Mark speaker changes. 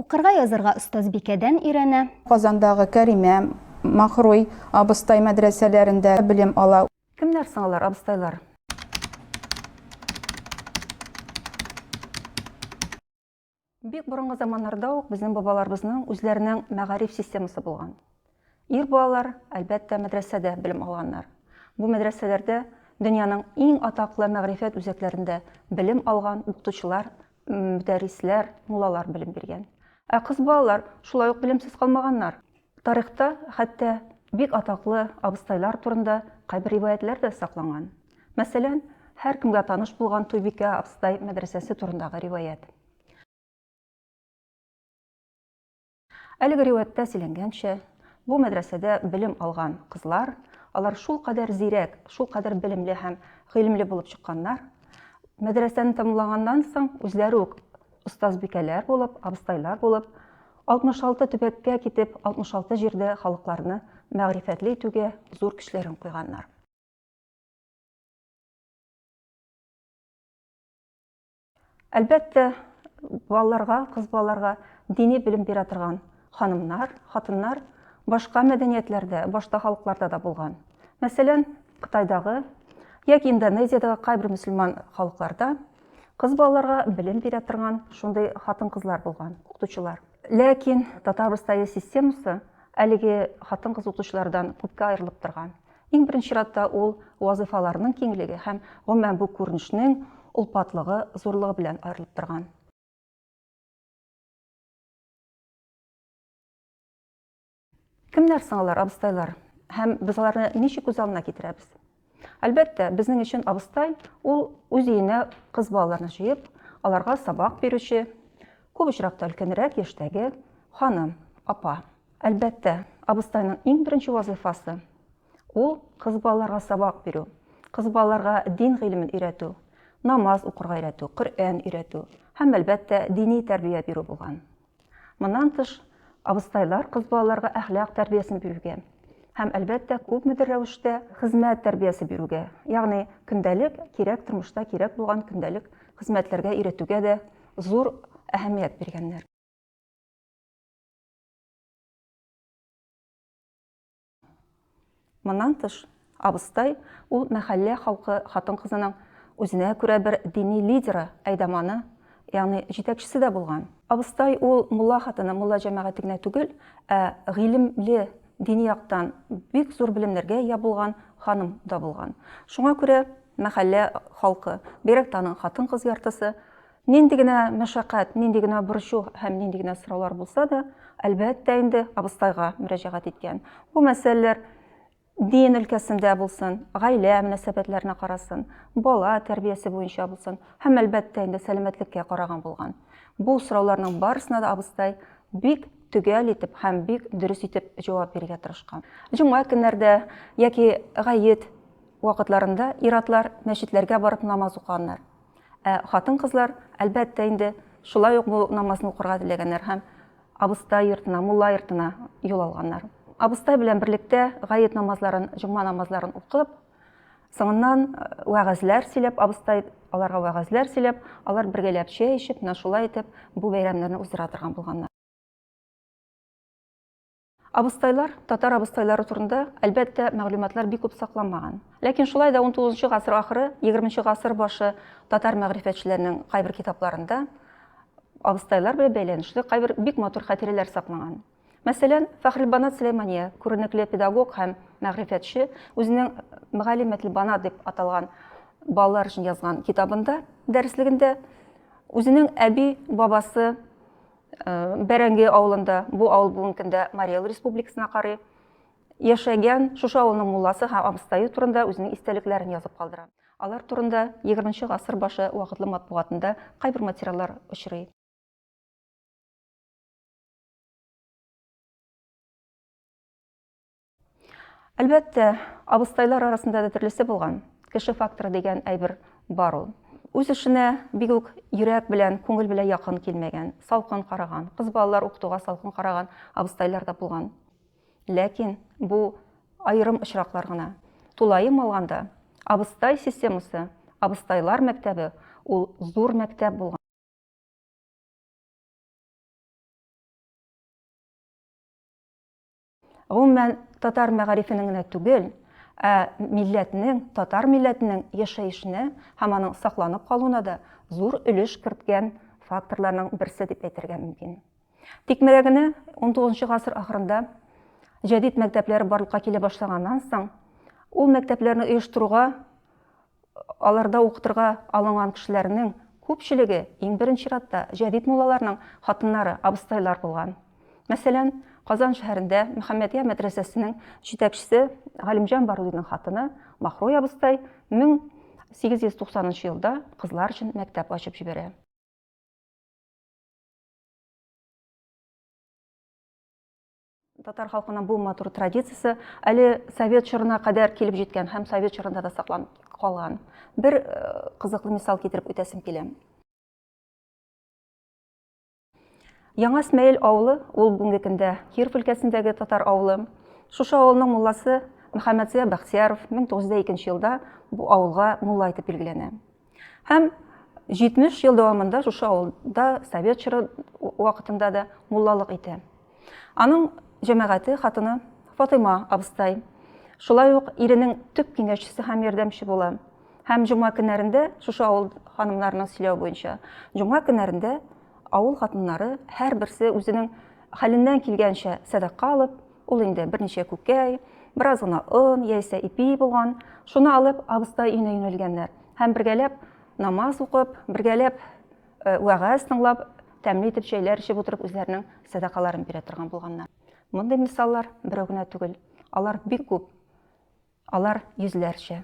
Speaker 1: Укырга язырга Остазбикәдән өйрәнә.
Speaker 2: Казандагы Кәримә, Махруй абыстай мәдрәсәләрендә белем ала.
Speaker 3: Кемнәр соң алар, абыстайлар? Бик борынгы заманнарда ук безнең бабаларыбызның үзләренең мәгариф системасы булган. Ир балалар, әлбәттә, мәдрәсәдә белем алганнар. Бу мәдрәсәләрдә дөньяның иң атаклы мәгърифәт үзәкләрендә белем алган укытучылар, мөдәррисләр, муллалар белем биргән. Ә кыз балалар шулай ук белемсез калмаганнар. Тарихта хәтта бик атаклы абыстайлар турында кайбер риваятләр дә сакланган. Мәсәлән, һәр кемгә таныш булган Туйбикә абыстай мәдрәсәсе турындагы риваят. Әлеге риваяттә сөйләнгәнчә, бу мәдрәсәдә белем алган кызлар, алар шул кадәр зирәк, шул кадәр белемле һәм гыйлемле булып чыкканнар. Мәдрәсәне тәмамлаганнан соң үзләре үк остазбикәләр булып, абыстайлар булып, 66 төбәккә китеп, 66 җирдә халыкларны мәгърифәтле итүгә зур көчләрен куйганнар. Әлбәттә, балаларга, кыз балаларга дини белем бирә торган ханымнар, хатыннар башка мәдәниятләрдә, башка халыкларда да булган. Мәсәлән, Кытайдагы яки Индонезиядагы кайбер мөселман халыкларда кыз балаларга белем бирә торган шундый хатын-кызлар булган, укытучылар. Ләкин татар абыстайы системасы әлеге хатын-кыз укытучылардан күпкә аерылып торган. Иң беренче чиратта ул вазифаларының киңлеге һәм гомумән бу күренешнең улпатлыгы, зурлыгы белән аерылып торган. Кемнәр соң алар, абыстайлар? Һәм без аларны ничек күз алдына китерәбез? Әлбәттә, безнең өчен абыстай ул үз өенә кыз балаларны җыеп, аларга сабак бирүче, күп очракта өлкәнрәк яшьтәге ханым, апа. Әлбәттә, абыстайның иң беренче вазифасы ул кыз балаларга сабак бирү, кыз балаларга дин гыйлемен өйрәтү, намаз укырга өйрәтү, Коръән өйрәтү һәм әлбәттә дини тәрбия бирү булган. Моннан тыш, абыстайлар кыз балаларга әхлак тәрбиясен бирүгә һәм әлбәттә күпмедер рәвештә хезмәт тәрбиясе бирүгә, ягъни көндәлек кирәк тормышта кирәк булган көндәлек хезмәтләргә өйрәтүгә дә зур әһәмият биргәннәр. Моннан тыш, абыстай ул мәхәллә халкы хатын-кызының үзенә күрә бер дини лидеры, әйдәманы, ягъни җитәкчесе дә булган. Абыстай ул мулла хатыны, мулла җәмәгате генә түгел, ә гыйлемле дини яктан бик зур белемнәргә ия булган ханым да булган. Шуңа күрә мәхәллә халкы, бигрәк тә аның хатын-кыз яртысы, нинди генә мәшәкать, нинди генә борчу һәм нинди генә сораулар булса да, әлбәттә инде абыстайга мөрәҗәгать иткән. Бу мәсьәләләр дин өлкәсендә булсын, гаилә мөнәсәбәтләренә карасын, бала тәрбиясе буенча булсын, һәм әлбәттә инде сәламәтлеккә караган булган. Бу сорауларның барысына да абыстай бик төгәл итеп һәм бик дөрес итеп җавап бирергә тырышкан. Җомга көннәрдә яки гает вакытларында ир-атлар мәчетләргә барып намаз укыганнар. Ә хатын-кызлар әлбәттә инде шулай ук бу намазны укырга теләгәннәр һәм абыстай йортына, мулла йортына юл алганнар. Абыстай белән берлектә гает намазларын, җомга намазларын укып, соңыннан вәгазьләр сөйләп, абыстай аларга вәгазьләр сөйләп, алар бергәләп чәй эчеп, шулай итеп бу бәйрәмнәрне уздыра торган булганнар. Абыстайлар, татар абыстайлары турында әлбәттә мәгълүматлар бик күп сакланмаган. Ләкин шулай да 19 гасыр ахыры, 20 гасыр башы татар мәгърифәтчеләренең кайбер китапларында абыстайлар белән бәйләнешле кайбер бик матур хатирәләр сакланган. Мәсәлән, Фәхрелбанат Сөләймания, күренекле педагог һәм мәгърифәтче, үзенең Мәгалимәтел Банат дип аталган балалар өчен язган китабында, дәреслегендә үзенең әби, бабасы Бәрәңге авылында, бу авыл бүгенге көндә Марий Эл Республикасына карый, яшәгән шушы авылның мулласы һәм абыстайы турында үзенең истәлекләрен язып калдыра. Алар турында 20 гасыр башы вакытлы матбугатында кайбер материаллар очрый. Әлбәттә, абыстайлар арасында да төрлесе булган. Кеше факторы дигән әйбер бар ул. Үз эшенә бик үк йөрәк белән, күңел белән якын килмәгән, салкын караган, кыз балалар укытуга салкын караган абыстайлар да булган. Ләкин бу айрым очраклар гына. Тулайым алганда, абыстай системасы, абыстайлар мәктәбе ул зур мәктәп булган. гомумән татар мәгарифенең генә түгел, милләтнең, татар милләтенең яшәешенә һәм аның сакланып калуына да зур өлеш керткән факторларның берсе дип әйтергә мөмкин. Тик менә генә 19 гасыр ахырында җәдид мәктәпләре барлыкка килә башлаганнан соң, ул мәктәпләрне оештыруга, аларда укытырга алынган кешеләрнең күпчелеге иң беренче чиратта җәдид муллаларның хатыннары, абыстайлар булган. Мәсәлән, Казан шәһәрендә Мөхәммәдия мәдрәсәсенең җитәкчесе Галимҗан Баруллинның хатыны Махруй абыстай 1890 елда кызлар өчен мәктәп ачып җибәрә. Татар халкының бу матур традициясе әле Совет чорына кадәр килеп җиткән һәм Совет чорында да сакланып калган. Бер кызыклы мисал китереп үтәсем килә. Яңа Исмәил авылы, ул бүгенге көндә Киров өлкәсендәге татар авылы. Шушы авылның мулласы Мөхәммәдзия Бахтияров 1902 елда бу авылга мулла итеп билгеләнә. Һәм 70 ел дәвамында шушы авылда Совет чоры вакытында да муллалык итә. Аның җәмәгате хатыны Фатыйма абыстай. Шулай ук иренең төп киңәшчесе һәм ярдәмче була. Һәм җума көннәрендә шушы авыл ханымнарының сөйләү буенча, җума көннәрендә авыл хатыннары һәрберсе үзенең хәленнән килгәнчә садака алып, ул инде берничә күкәй, бераз гына он яисә ипи булган, шуны алып абыстай өенә юнәлгәннәр. Һәм бергәләп намаз укып, бергәләп вәгазь тыңлап, тәмле итеп чәйләр эчеп утырып үзләренең садакаларын бирә торган булганнар. Мондый мисаллар берәү генә түгел, алар бик күп, алар йөзләрчә.